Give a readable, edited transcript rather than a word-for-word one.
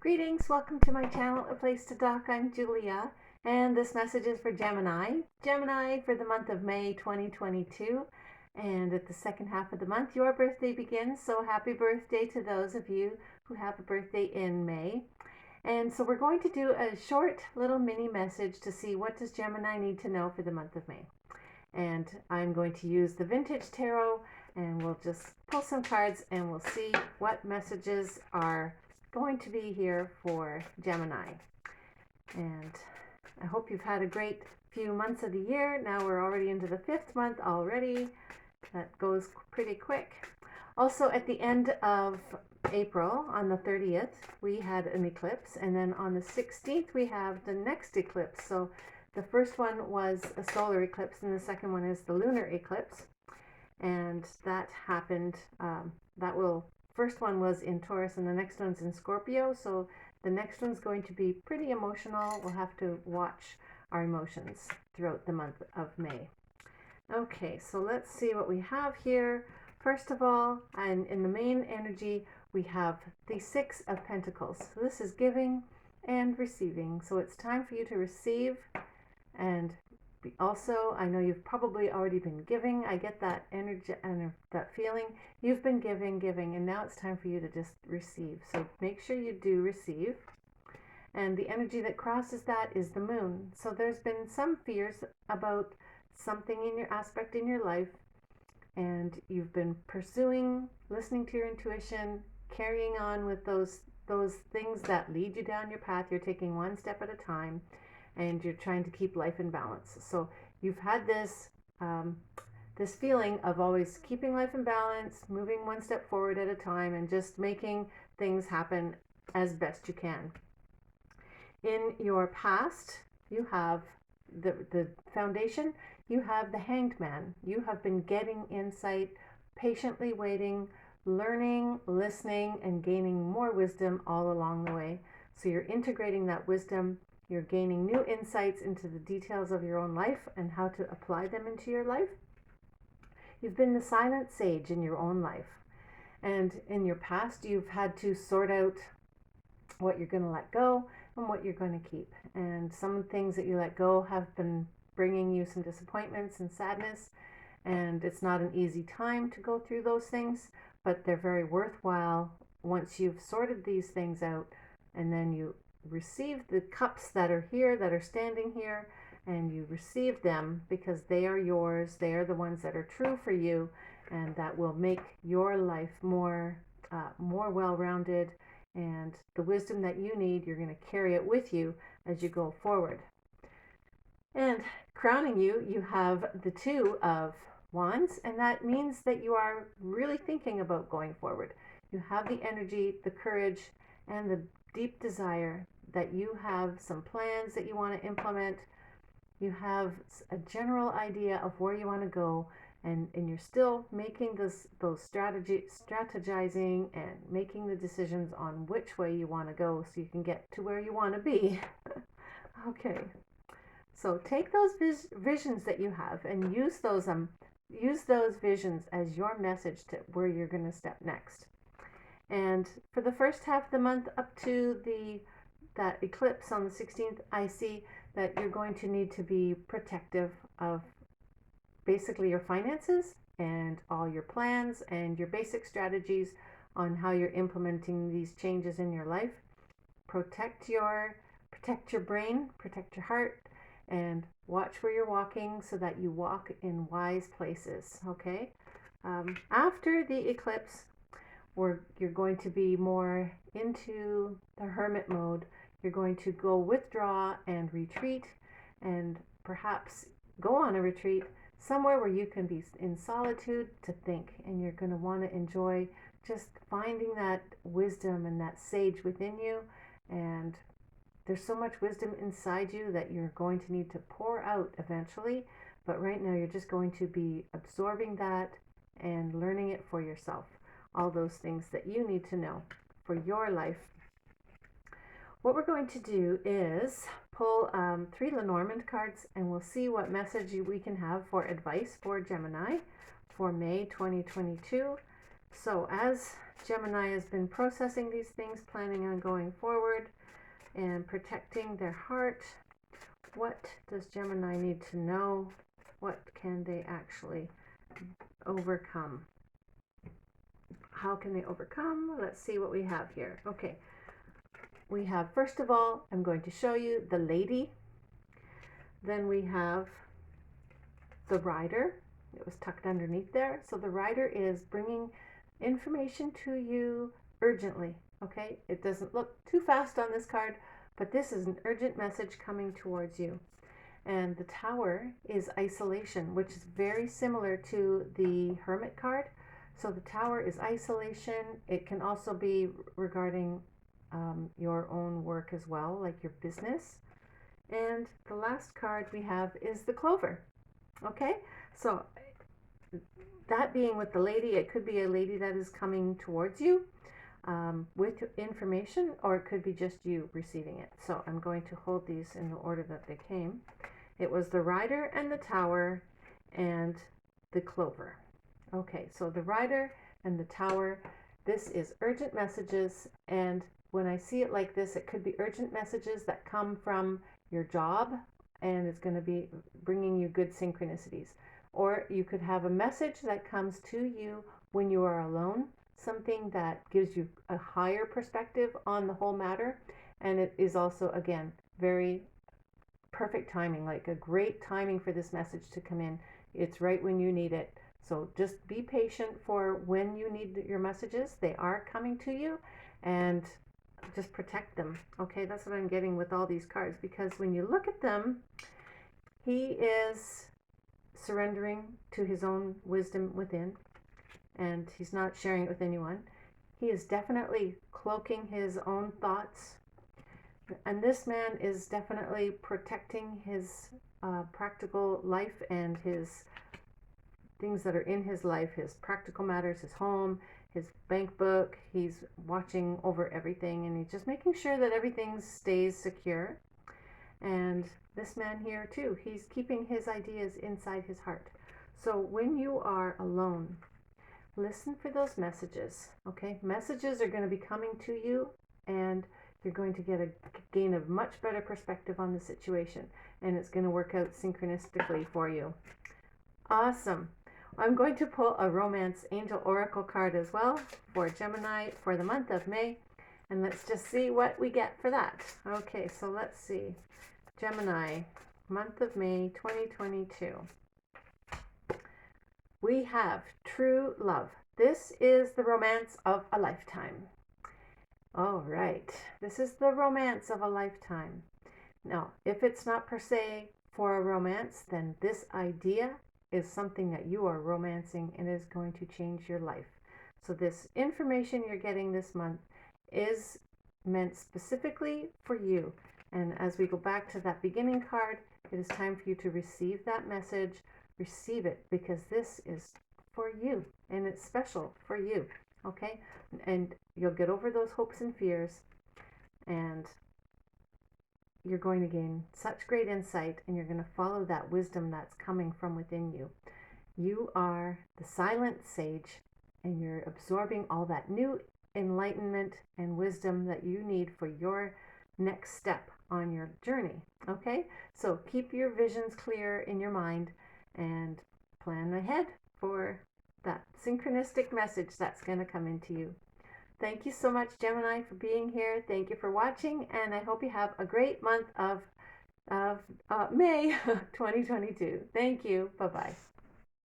Greetings, welcome to my channel, A Place to Talk. I'm Julia, and this message is for Gemini. Gemini for the month of May 2022, and at the second half of the month, your birthday begins, so happy birthday to those of you who have a birthday in May. And so we're going to do a short little mini message to see what does Gemini need to know for the month of May. And I'm going to use the Vintage Tarot, and we'll just pull some cards and we'll see what messages are going to be here for Gemini. And I hope you've had a great few months of the year. Now we're already into the 5th month already. That goes pretty quick. Also, at the end of April, on the 30th, we had an eclipse, and then on the 16th we have the next eclipse. So the first one was a solar eclipse, and the second one is the lunar eclipse. And that happened, first one was in Taurus and the next one's in Scorpio. So the next one's going to be pretty emotional. We'll have to watch our emotions throughout the month of May. Okay, so let's see what we have here. First of all, and in the main energy, we have the 6 of Pentacles. So this is giving and receiving. So it's time for you to receive. And also, I know you've probably already been giving. I get that energy and that feeling. You've been giving, and now it's time for you to just receive. So make sure you do receive. And the energy that crosses that is the moon. So there's been some fears about something in your aspect in your life, and you've been pursuing, listening to your intuition, carrying on with those things that lead you down your path. You're taking one step at a time, and you're trying to keep life in balance. So you've had this this feeling of always keeping life in balance, moving one step forward at a time, and just making things happen as best you can. In your past, you have the foundation, you have the Hanged Man. You have been getting insight, patiently waiting, learning, listening, and gaining more wisdom all along the way. So you're integrating that wisdom. You're gaining new insights into the details of your own life and how to apply them into your life. You've been the silent sage in your own life. And in your past, you've had to sort out what you're going to let go and what you're going to keep. And some things that you let go have been bringing you some disappointments and sadness. And it's not an easy time to go through those things, but they're very worthwhile once you've sorted these things out, and then you receive the cups that are here, that are standing here, and you receive them because they are yours. They are the ones that are true for you, and that will make your life more well-rounded. And the wisdom that you need, you're going to carry it with you as you go forward. And crowning you, you have the 2 of Wands, and that means that you are really thinking about going forward. You have the energy, the courage, and the deep desire that you have some plans that you want to implement. You have a general idea of where you want to go, and you're still making those strategizing and making the decisions on which way you want to go so you can get to where you want to be. Okay, so take those visions that you have and use those visions as your message to where you're going to step next. And for the first half of the month up to that eclipse on the 16th, I see that you're going to need to be protective of basically your finances and all your plans and your basic strategies on how you're implementing these changes in your life. Protect your brain, protect your heart, and watch where you're walking so that you walk in wise places. Okay. After the eclipse, you're going to be more into the hermit mode. You're going to go withdraw and retreat, and perhaps go on a retreat somewhere where you can be in solitude to think, and you're going to want to enjoy just finding that wisdom and that sage within you. And there's so much wisdom inside you that you're going to need to pour out eventually, but right now you're just going to be absorbing that and learning it for yourself. All those things that you need to know for your life. What we're going to do is pull 3 Lenormand cards, and we'll see what message we can have for advice for Gemini for May 2022. So as Gemini has been processing these things, planning on going forward and protecting their heart. What does Gemini need to know? What can they actually overcome? How can they overcome? Let's see what we have here. Okay, we have, first of all, I'm going to show you the lady. Then we have the rider. It was tucked underneath there. So the rider is bringing information to you urgently. Okay, it doesn't look too fast on this card, but this is an urgent message coming towards you. And the Tower is isolation, which is very similar to the Hermit card. So the Tower is isolation. It can also be regarding your own work as well, like your business. And the last card we have is the Clover. Okay, so that being with the lady, it could be a lady that is coming towards you with information, or it could be just you receiving it. So I'm going to hold these in the order that they came. It was the Rider and the Tower and the Clover. Okay, so the Rider and the Tower, this is urgent messages, and when I see it like this, it could be urgent messages that come from your job, and it's going to be bringing you good synchronicities. Or you could have a message that comes to you when you are alone, something that gives you a higher perspective on the whole matter. And it is also, again, very perfect timing, like a great timing for this message to come in. It's right when you need it. So just be patient for when you need your messages. They are coming to you, and just protect them. Okay, that's what I'm getting with all these cards, because when you look at them, he is surrendering to his own wisdom within, and he's not sharing it with anyone. He is definitely cloaking his own thoughts, and this man is definitely protecting his practical life and his things that are in his life, his practical matters, his home, his bank book. He's watching over everything, and he's just making sure that everything stays secure. And this man here too, he's keeping his ideas inside his heart. So when you are alone, listen for those messages. Okay, messages are going to be coming to you, and you're going to gain a much better perspective on the situation, and it's going to work out synchronistically for you. Awesome. I'm going to pull a Romance Angel Oracle card as well for Gemini for the month of May, and let's just see what we get for that. Okay, so let's see. Gemini, month of May 2022. We have true love. This is the romance of a lifetime. All right, this is the romance of a lifetime. Now, if it's not per se for a romance, then this idea is something that you are romancing and is going to change your life. So this information you're getting this month is meant specifically for you. And as we go back to that beginning card, it is time for you to receive that message. Receive it, because this is for you, and it's special for you. Okay? And you'll get over those hopes and fears, and you're going to gain such great insight, and you're going to follow that wisdom that's coming from within you. You are the silent sage, and you're absorbing all that new enlightenment and wisdom that you need for your next step on your journey. Okay, so keep your visions clear in your mind and plan ahead for that synchronistic message that's going to come into you. Thank you so much, Gemini, for being here. Thank you for watching, and I hope you have a great month of May 2022. Thank you. Bye-bye.